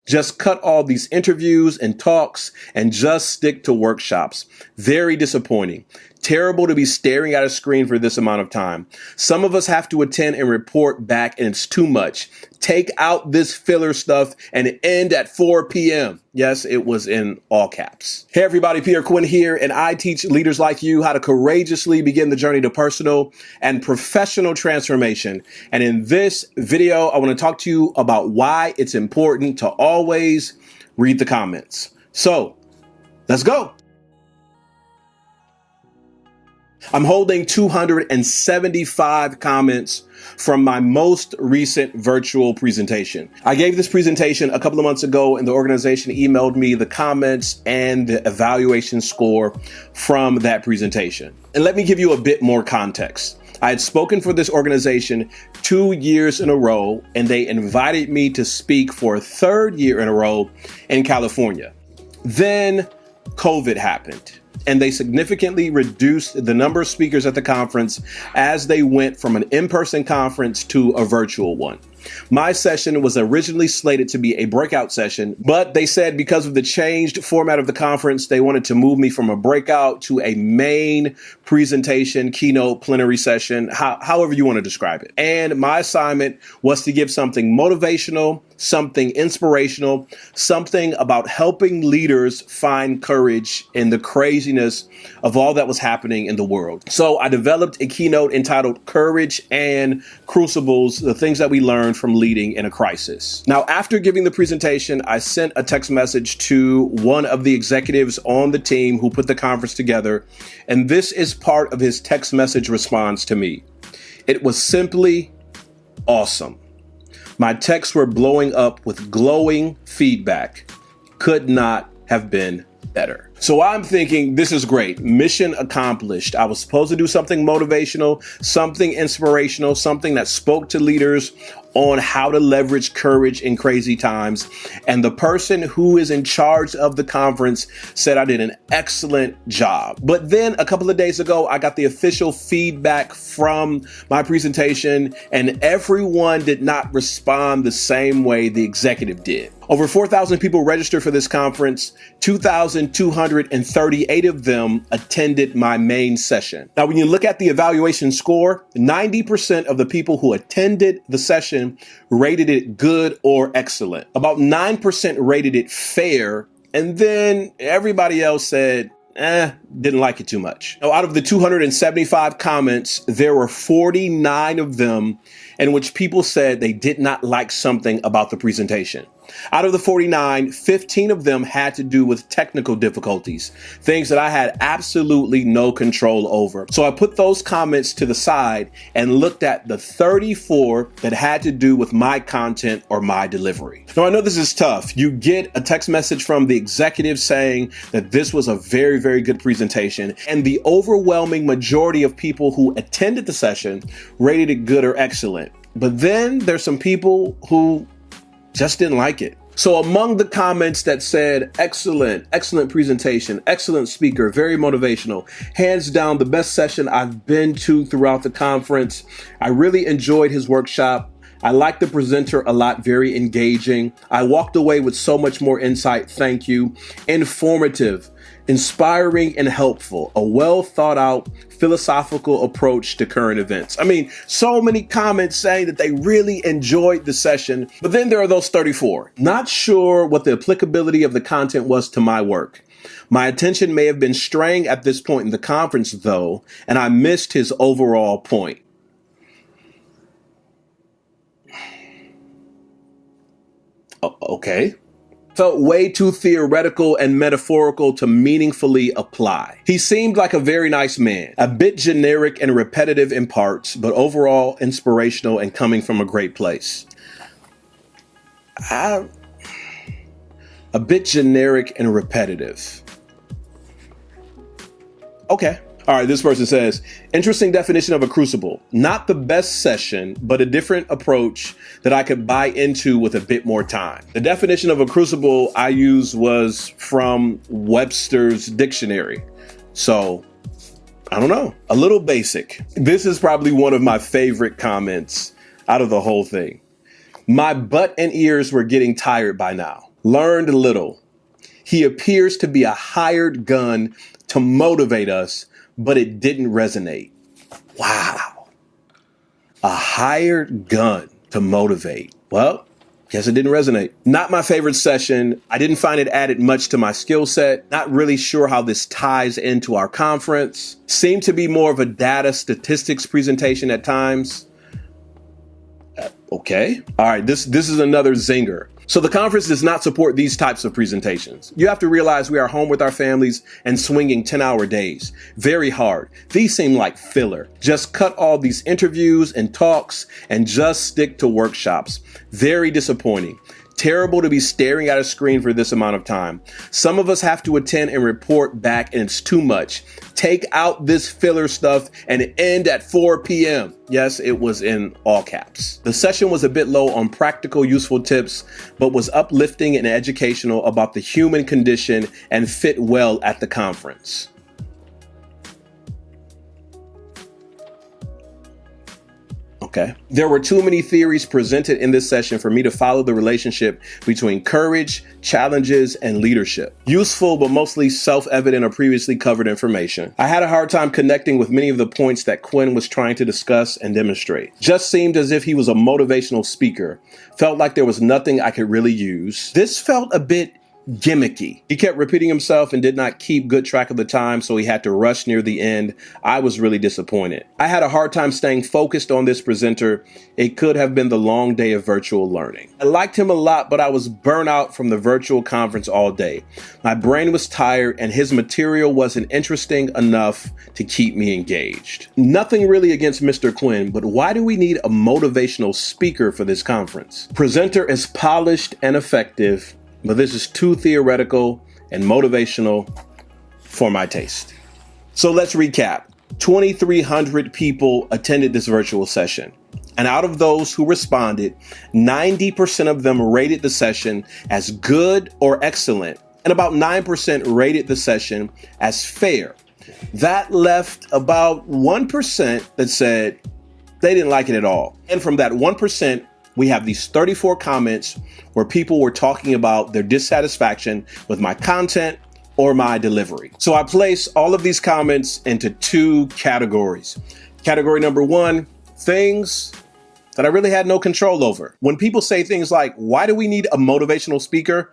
Just cut all these interviews and talks and just stick to workshops. Very disappointing. Terrible to be staring at a screen for this amount of time. Some of us have to attend and report back, and it's too much. Take out this filler stuff and end at 4 p.m. Yes, it was in all caps. Hey everybody, Pierre Quinn here, and I teach leaders like you how to courageously begin the journey to personal and professional transformation. And in this video, I want to talk to you about why it's important to always read the comments. So let's go. I'm holding 275 comments from my most recent virtual presentation. I gave this presentation a couple of months ago, and the organization emailed me the comments and the evaluation score from that presentation. And let me give you a bit more context. I had spoken for this organization 2 years in a row, and they invited me to speak for a third year in a row in California. Then COVID happened, and they significantly reduced the number of speakers at the conference as they went from an in-person conference to a virtual one. My session was originally slated to be a breakout session, but they said because of the changed format of the conference, they wanted to move me from a breakout to a main presentation, keynote, plenary session, however you want to describe it. And my assignment was to give something motivational, something inspirational, something about helping leaders find courage in the craziness of all that was happening in the world. So I developed a keynote entitled Courage and Crucibles, the things that we learned from leading in a crisis. Now, after giving the presentation, I sent a text message to one of the executives on the team who put the conference together, and this is part of his text message response to me. It was simply awesome. My texts were blowing up with glowing feedback. Could not have been better. So I'm thinking, this is great. Mission accomplished. I was supposed to do something motivational, something inspirational, something that spoke to leaders on how to leverage courage in crazy times. And the person who is in charge of the conference said I did an excellent job. But then a couple of days ago, I got the official feedback from my presentation, and everyone did not respond the same way the executive did. Over 4,000 people registered for this conference. 2,238 of them attended my main session. Now, when you look at the evaluation score, 90% of the people who attended the session rated it good or excellent. About 9% rated it fair. And then everybody else said, didn't like it too much. Now, out of the 275 comments, there were 49 of them in which people said they did not like something about the presentation. Out of the 49, 15 of them had to do with technical difficulties, things that I had absolutely no control over. So I put those comments to the side and looked at the 34 that had to do with my content or my delivery. Now, I know this is tough. You get a text message from the executive saying that this was a very, very good presentation, and the overwhelming majority of people who attended the session rated it good or excellent. But then there's some people who just didn't like it. So among the comments that said, excellent presentation, excellent speaker, very motivational, hands down the best session I've been to throughout the conference. I really enjoyed his workshop. I liked the presenter a lot, very engaging. I walked away with so much more insight, thank you. Informative, inspiring, and helpful. A well thought out philosophical approach to current events. I mean, so many comments saying that they really enjoyed the session, but then there are those 34. Not sure what the applicability of the content was to my work. My attention may have been straying at this point in the conference though, and I missed his overall point. Okay. Felt way too theoretical and metaphorical to meaningfully apply. He seemed like a very nice man, a bit generic and repetitive in parts, but overall inspirational and coming from a great place. A bit generic and repetitive. Okay. All right, this person says, interesting definition of a crucible. Not the best session, but a different approach that I could buy into with a bit more time. The definition of a crucible I used was from Webster's dictionary. So, I don't know, a little basic. This is probably one of my favorite comments out of the whole thing. My butt and ears were getting tired by now. Learned little. He appears to be a hired gun to motivate us, but it didn't resonate. Wow. A hired gun to motivate. Well, guess it didn't resonate. Not my favorite session. I didn't find it added much to my skill set. Not really sure how this ties into our conference. Seemed to be more of a data statistics presentation at times. Okay. All right. This is another zinger. So the conference does not support these types of presentations. You have to realize we are home with our families and swinging 10-hour days. Very hard. These seem like filler. Just cut all these interviews and talks and just stick to workshops. Very disappointing. Terrible to be staring at a screen for this amount of time. Some of us have to attend and report back, and it's too much. Take out this filler stuff and end at 4 p.m. Yes, it was in all caps. The session was a bit low on practical, useful tips, but was uplifting and educational about the human condition and fit well at the conference. Okay. There were too many theories presented in this session for me to follow the relationship between courage, challenges, and leadership. Useful, but mostly self-evident or previously covered information. I had a hard time connecting with many of the points that Quinn was trying to discuss and demonstrate. Just seemed as if he was a motivational speaker. Felt like there was nothing I could really use. This felt a bit gimmicky. He kept repeating himself and did not keep good track of the time, so he had to rush near the end. I was really disappointed. I had a hard time staying focused on this presenter. It could have been the long day of virtual learning. I liked him a lot, but I was burnt out from the virtual conference all day. My brain was tired and his material wasn't interesting enough to keep me engaged. Nothing really against Mr. Quinn, but why do we need a motivational speaker for this conference? Presenter is polished and effective, but this is too theoretical and motivational for my taste. So let's recap. 2,300 people attended this virtual session. And out of those who responded, 90% of them rated the session as good or excellent. And about 9% rated the session as fair. That left about 1% that said they didn't like it at all. And from that 1%, we have these 34 comments where people were talking about their dissatisfaction with my content or my delivery. So I place all of these comments into two categories. Category number one, things that I really had no control over. When people say things like, why do we need a motivational speaker?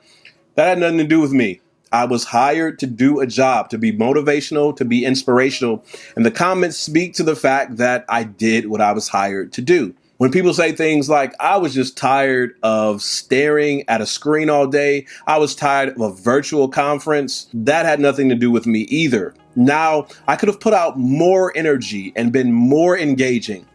That had nothing to do with me. I was hired to do a job, to be motivational, to be inspirational. And the comments speak to the fact that I did what I was hired to do. When people say things like, I was just tired of staring at a screen all day, I was tired of a virtual conference, that had nothing to do with me either. Now, I could have put out more energy and been more engaging.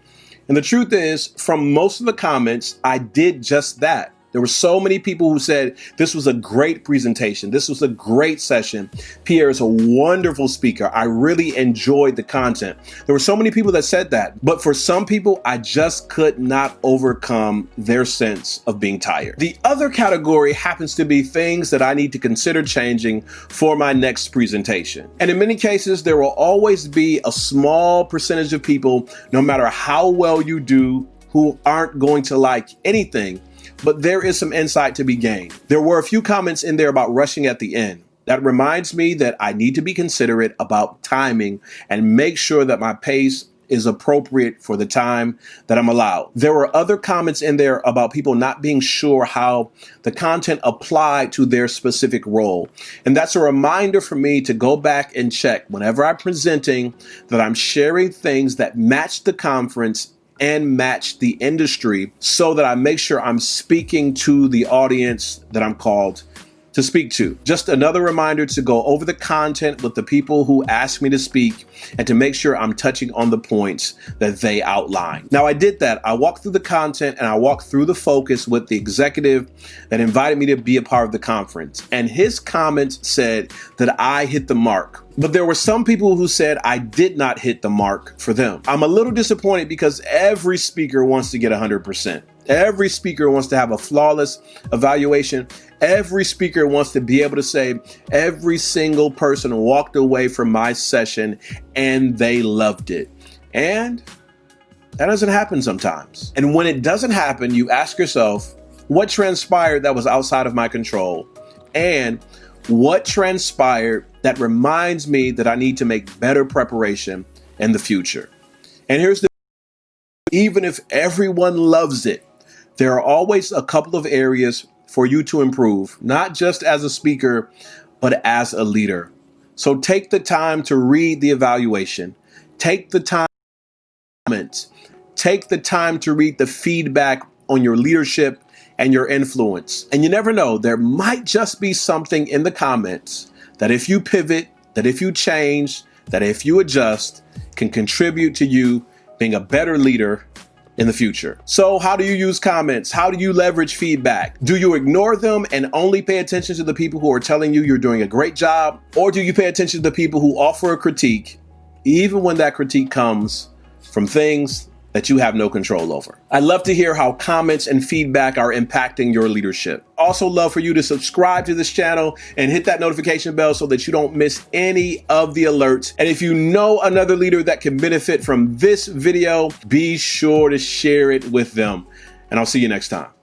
And the truth is, from most of the comments, I did just that. There were so many people who said this was a great presentation. This was a great session. Pierre is a wonderful speaker. I really enjoyed the content. There were so many people that said that. But for some people, I just could not overcome their sense of being tired. The other category happens to be things that I need to consider changing for my next presentation. And in many cases, there will always be a small percentage of people, no matter how well you do, who aren't going to like anything. But there is some insight to be gained. There were a few comments in there about rushing at the end. That reminds me that I need to be considerate about timing and make sure that my pace is appropriate for the time that I'm allowed. There were other comments in there about people not being sure how the content applied to their specific role. And that's a reminder for me to go back and check whenever I'm presenting that I'm sharing things that match the conference and match the industry so that I make sure I'm speaking to the audience that I'm called to speak to. Just another reminder to go over the content with the people who ask me to speak and to make sure I'm touching on the points that they outline. Now, I did that. I walked through the content and I walked through the focus with the executive that invited me to be a part of the conference. And his comments said that I hit the mark. But there were some people who said I did not hit the mark for them. I'm a little disappointed because every speaker wants to get 100%. Every speaker wants to have a flawless evaluation. Every speaker wants to be able to say every single person walked away from my session and they loved it. And that doesn't happen sometimes. And when it doesn't happen, you ask yourself, what transpired that was outside of my control, and what transpired that reminds me that I need to make better preparation in the future. And here's the even if everyone loves it, there are always a couple of areas for you to improve, not just as a speaker, but as a leader. So take the time to read the evaluation. Take the time to comment. Take the time to read the feedback on your leadership and your influence. And you never know, there might just be something in the comments that if you pivot, that if you change, that if you adjust, can contribute to you being a better leader in the future. So how do you use comments? How do you leverage feedback? Do you ignore them and only pay attention to the people who are telling you you're doing a great job? Or do you pay attention to the people who offer a critique, even when that critique comes from things that you have no control over? I'd love to hear how comments and feedback are impacting your leadership. Also love for you to subscribe to this channel and hit that notification bell so that you don't miss any of the alerts. And if you know another leader that can benefit from this video, be sure to share it with them. And I'll see you next time.